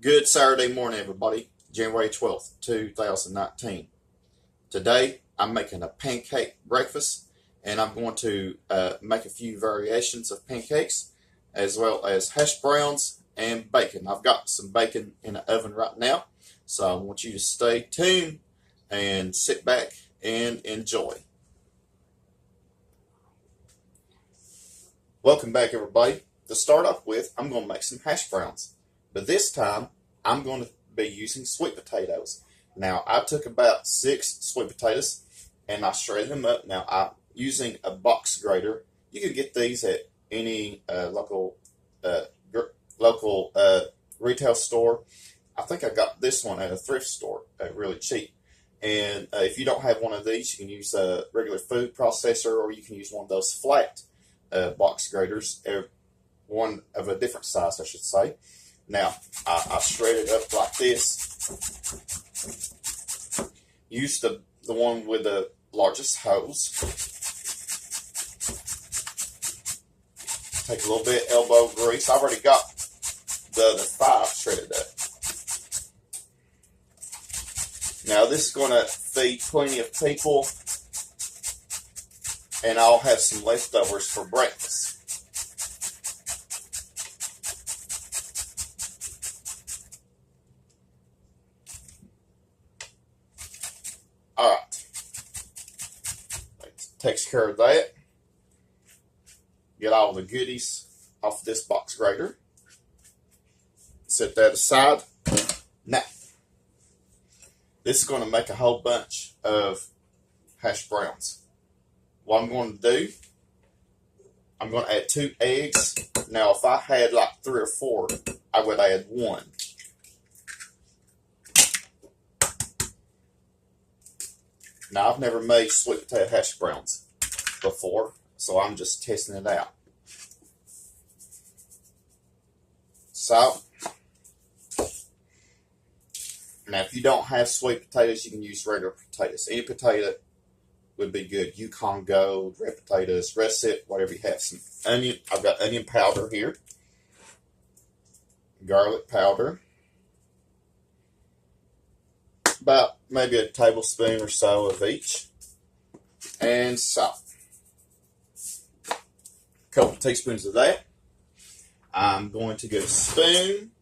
Good Saturday morning, everybody. January 12th, 2019. Today, I'm making a pancake breakfast, and I'm going to make a few variations of pancakes, as well as hash browns and bacon. I've got some bacon in the oven right now, so I want you to stay tuned and sit back and enjoy. Welcome back, everybody. To start off with, I'm going to make some hash browns. But this time, I'm going to be using sweet potatoes. Now, I took about 6 sweet potatoes, and I shredded them up. Now, I'm using a box grater. You can get these at any local retail store. I think I got this one at a thrift store, really cheap. And if you don't have one of these, you can use a regular food processor, or you can use one of those flat box graters, one of a different size, I should say. Now, I shred it up like this. Use the one with the largest holes. Take a little bit of elbow grease. I've already got the other 5 shredded up. Now, this is going to feed plenty of people, and I'll have some leftovers for breakfast. Alright, takes care of that. Get all the goodies off this box grater. Set that aside. Now, this is going to make a whole bunch of hash browns. What I'm going to do, I'm going to add 2 eggs. Now, if I had like 3 or 4, I would add 1. Now, I've never made sweet potato hash browns before, so I'm just testing it out. So, now if you don't have sweet potatoes, you can use regular potatoes. Any potato would be good. Yukon Gold, red potatoes, russet, whatever you have. Some onion. I've got onion powder here. Garlic powder. About maybe a tablespoon or so of each. And salt. A couple teaspoons of that. I'm going to get a spoon.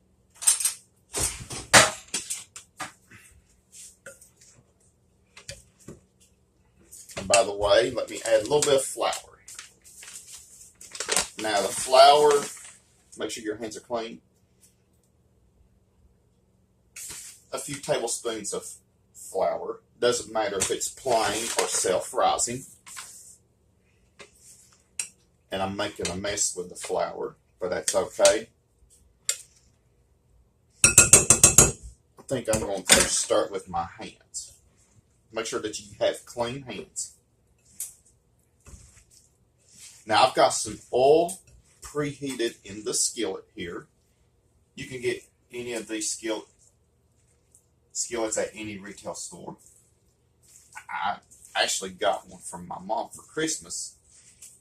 And by the way, let me add a little bit of flour. Now the flour, make sure your hands are clean. A few tablespoons of flour. Doesn't matter if it's plain or self-rising. And I'm making a mess with the flour, but that's okay. I think I'm going to start with my hands. Make sure that you have clean hands. Now I've got some oil preheated in the skillet here. You can get any of these skillets at any retail store. I actually got one from my mom for Christmas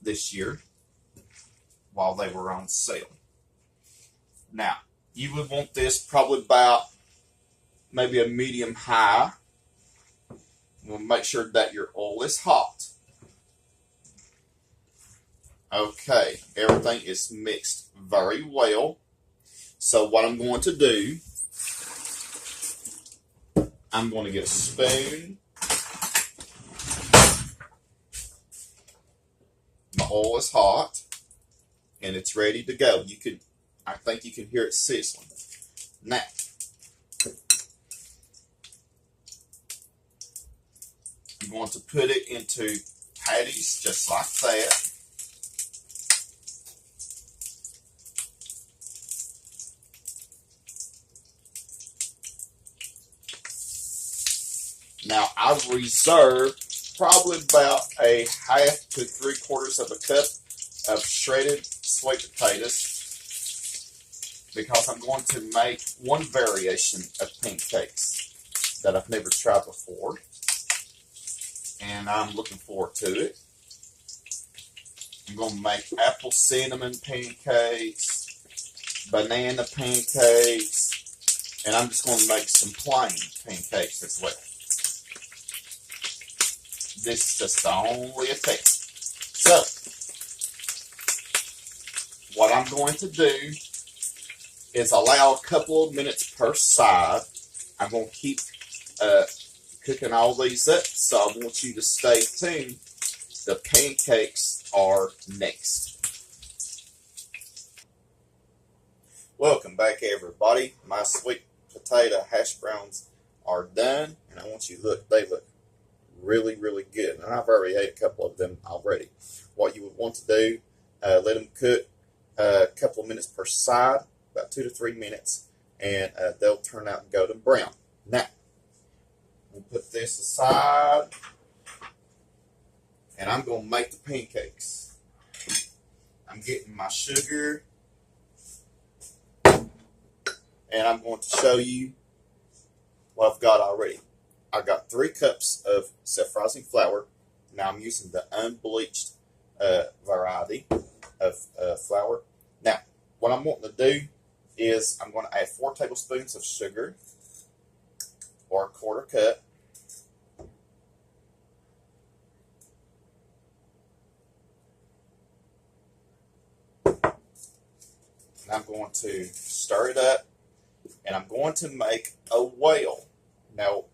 this year while they were on sale. Now, you would want this probably about maybe a medium high. We'll make sure that your oil is hot. Okay, everything is mixed very well. So what I'm going to do, I'm going to get a spoon. My oil is hot, and it's ready to go. I think you can hear it sizzling. Now, you want to put it into patties just like that. Now, I've reserved probably about a 1/2 to 3/4 of a cup of shredded sweet potatoes because I'm going to make one variation of pancakes that I've never tried before. And I'm looking forward to it. I'm going to make apple cinnamon pancakes, banana pancakes, And I'm just going to make some plain pancakes as well. This is just only a test. So, what I'm going to do is allow a couple of minutes per side. I'm going to keep cooking all these up, so I want you to stay tuned. The pancakes are next. Welcome back, everybody. My sweet potato hash browns are done, and I want you to look. They look really, really good. And I've already ate a couple of them already. What you would want to do, let them cook a couple of minutes per side, about 2 to 3 minutes, and they'll turn out golden brown. Now, we'll put this aside, and I'm going to make the pancakes. I'm getting my sugar, and I'm going to show you what I've got already. I got 3 cups of self-rising flour. Now I'm using the unbleached variety of flour. Now, what I'm wanting to do is I'm going to add 4 tablespoons of sugar, or a 1/4 cup. And I'm going to stir it up, and I'm going to make a whale. Now,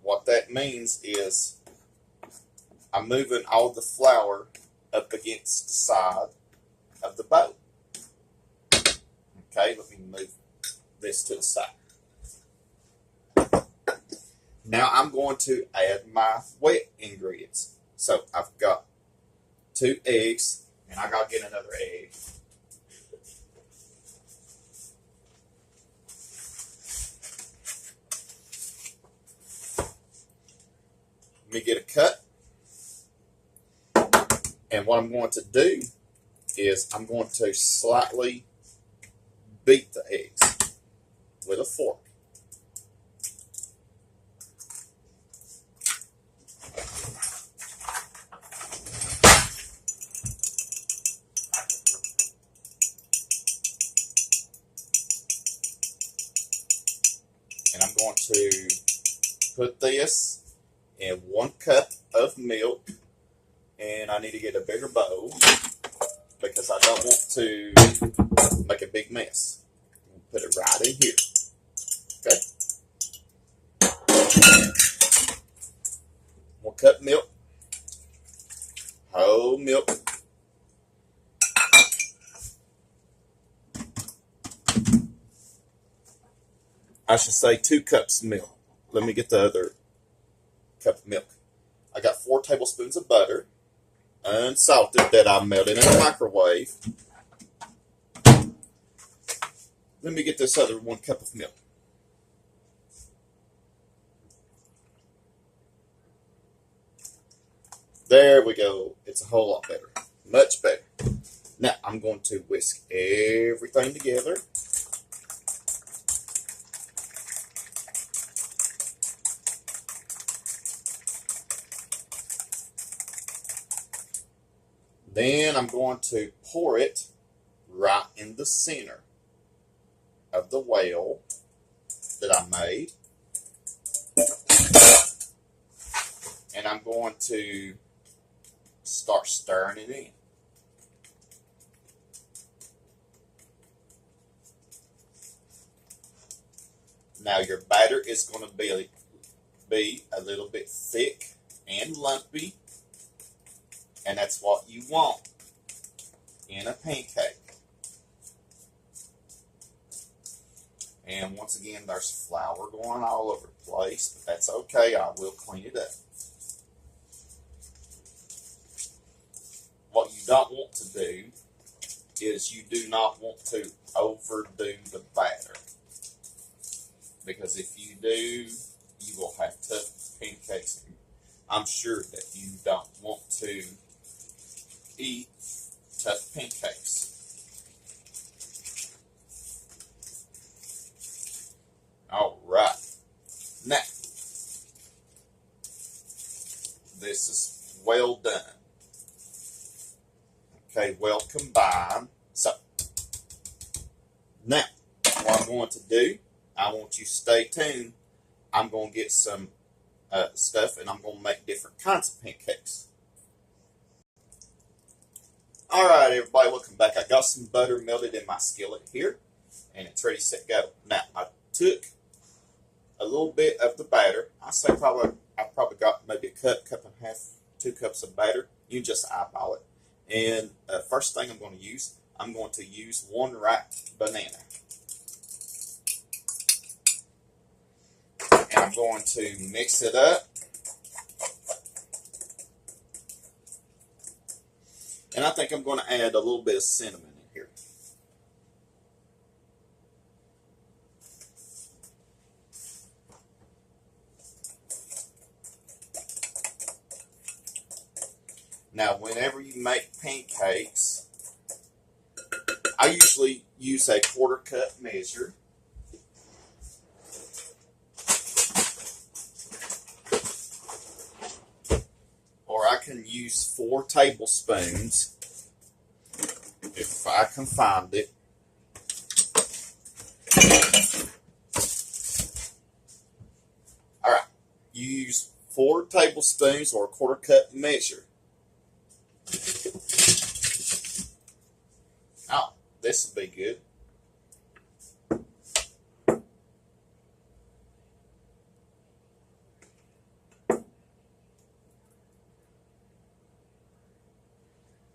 what that means is I'm moving all the flour up against the side of the bowl. Okay, let me move this to the side. Now I'm going to add my wet ingredients. So I've got 2 eggs, and I gotta get another egg. Let me get a cup. And what I'm going to do is I'm going to slightly beat the eggs with a fork. And I'm going to put this in 1 cup of milk. And I need to get a bigger bowl because I don't want to make a big mess. Put it right in here. Okay. 1 cup milk. Whole milk. I should say 2 cups of milk. Let me get the other cup of milk. I got 4 tablespoons of butter, unsalted, that I melted in a microwave. Let me get this other 1 cup of milk. There we go. It's a whole lot better. Much better. Now, I'm going to whisk everything together. Then I'm going to pour it right in the center of the whale that I made. And I'm going to start stirring it in. Now your batter is going to be a little bit thick and lumpy. And that's what you want in a pancake. And once again, there's flour going all over the place, but that's okay. I will clean it up. What you don't want to do is you do not want to overdo the batter. Because if you do, you will have tough pancakes. I'm sure that you don't want to eat tough pancakes. All right. Now, this is well done. Okay, well combined. So, now, what I'm going to do I want you to stay tuned. I'm going to get some stuff, and I'm going to make different kinds of pancakes. All right, everybody, welcome back. I got some butter melted in my skillet here, and it's ready, set, go. Now, I took a little bit of the batter. I probably got maybe a cup and a half, 2 cups of batter. You just eyeball it. And first thing I'm going to use 1 ripe banana. And I'm going to mix it up. And I think I'm going to add a little bit of cinnamon in here. Now, whenever you make pancakes, I usually use a 1/4 cup measure. Or I can use 4 tablespoons if I can find it. All right, you use 4 tablespoons or a 1/4 cup measure. Oh, this will be good.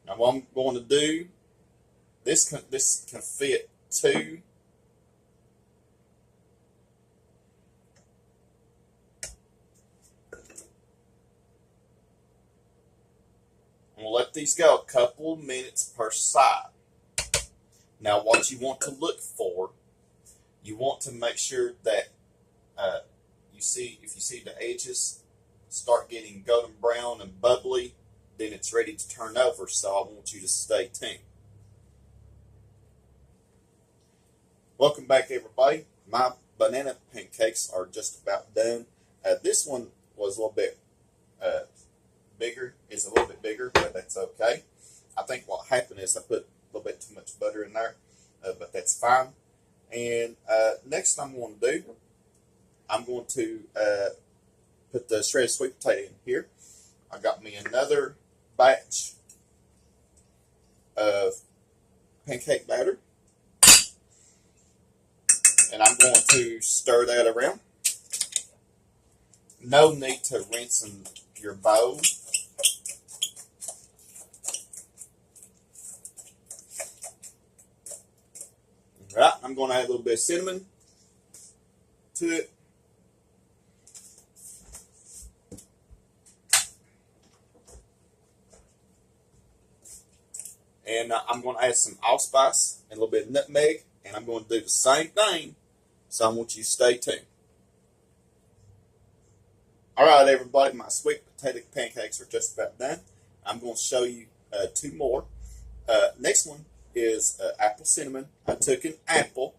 Now, what I'm going to do, this can fit 2. I'm going to let these go a couple of minutes per side. Now, what you want to look for, you want to make sure that if you see the edges start getting golden brown and bubbly, then it's ready to turn over. So I want you to stay tuned. Welcome back, everybody. My banana pancakes are just about done. This one was a little bit bigger. It's a little bit bigger, but that's okay. I think what happened is I put a little bit too much butter in there, but that's fine. And next I'm going to do, I'm going to put the shredded sweet potato in here. I got me another batch of pancake batter. And I'm going to stir that around. No need to rinse in your bowl. Right, I'm going to add a little bit of cinnamon to it. And I'm going to add some allspice and a little bit of nutmeg. And I'm going to do the same thing. So I want you to stay tuned. All right, everybody, my sweet potato pancakes are just about done. I'm going to show you 2 more. Next one is apple cinnamon. I took an apple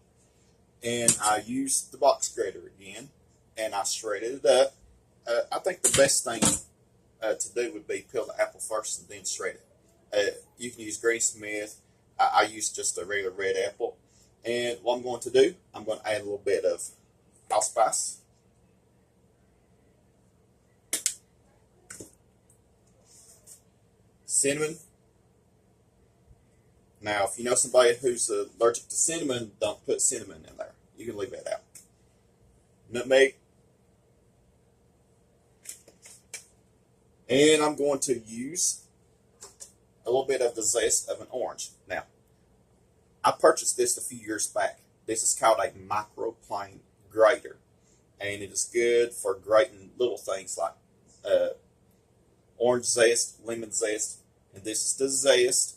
and I used the box grater again and I shredded it up. I think the best thing to do would be peel the apple first and then shred it. You can use Granny Smith. I use just a regular red apple. And what I'm going to do, I'm going to add a little bit of allspice. Cinnamon. Now, if you know somebody who's allergic to cinnamon, don't put cinnamon in there. You can leave that out. Nutmeg. And I'm going to use a little bit of the zest of an orange. Now, I purchased this a few years back. This is called a microplane grater. And it is good for grating little things like orange zest, lemon zest. And this is the zest.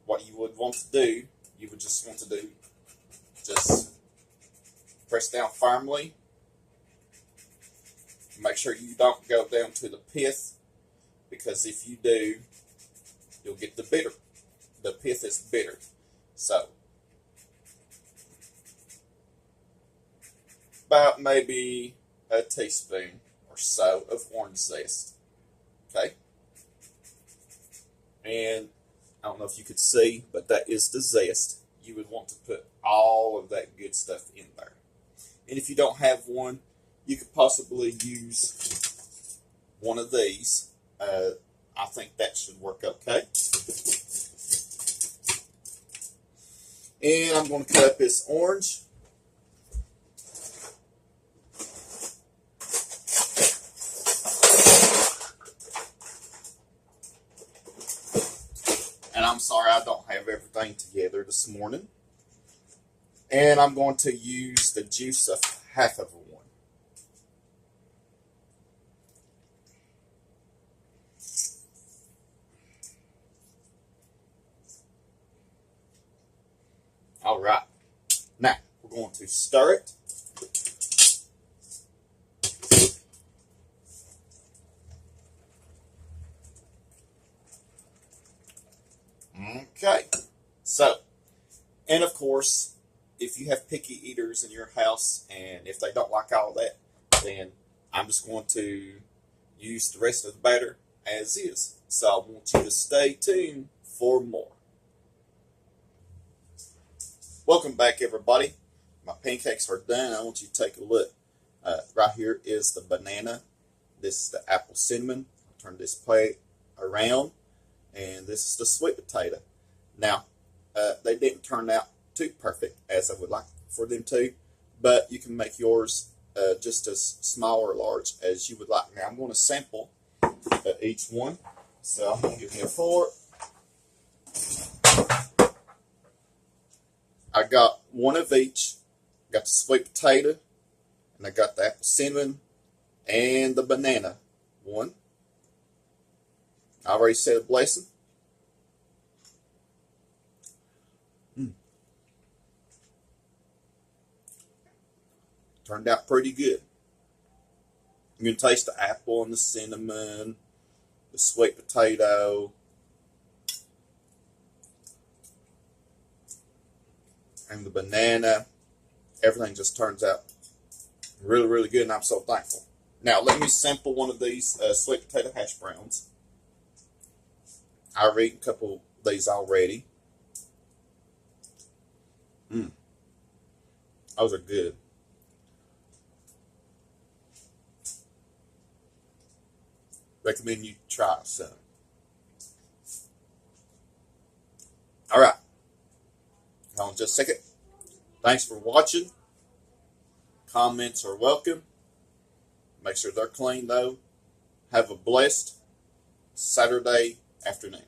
What you would want to do, you would just want to do, just press down firmly. Make sure you don't go down to the pith, because if you do, you'll get the bitter. The pith is bitter. So, about maybe a teaspoon or so of orange zest. Okay? And I don't know if you could see, but that is the zest. You would want to put all of that good stuff in there. And if you don't have one, you could possibly use one of these. I think that should work okay. And I'm going to cut up this orange. And I'm sorry I don't have everything together this morning. And I'm going to use the juice of half of one. All right. Now, we're going to stir it. Okay. So, and of course, if you have picky eaters in your house, and if they don't like all that, then I'm just going to use the rest of the batter as is. So I want you to stay tuned for more. Welcome back, everybody. My pancakes are done. I want you to take a look. Right here is the banana. This is the apple cinnamon. I'll turn this plate around. And this is the sweet potato. Now, they didn't turn out too perfect as I would like for them to, but you can make yours just as small or large as you would like. Now, I'm going to sample each one. So I'm going to give you a fork. I got one of each. Got the sweet potato, and I got the apple cinnamon and the banana one. I already said a blessing. Turned out pretty good. You can taste the apple and the cinnamon, the sweet potato, and the banana. Everything just turns out really, really good, and I'm so thankful. Now, let me sample one of these sweet potato hash browns. I've eaten a couple of these already. Those are good. Recommend you try some. All right. Hold on just a second. Thanks for watching. Comments are welcome. Make sure they're clean, though. Have a blessed Saturday afternoon.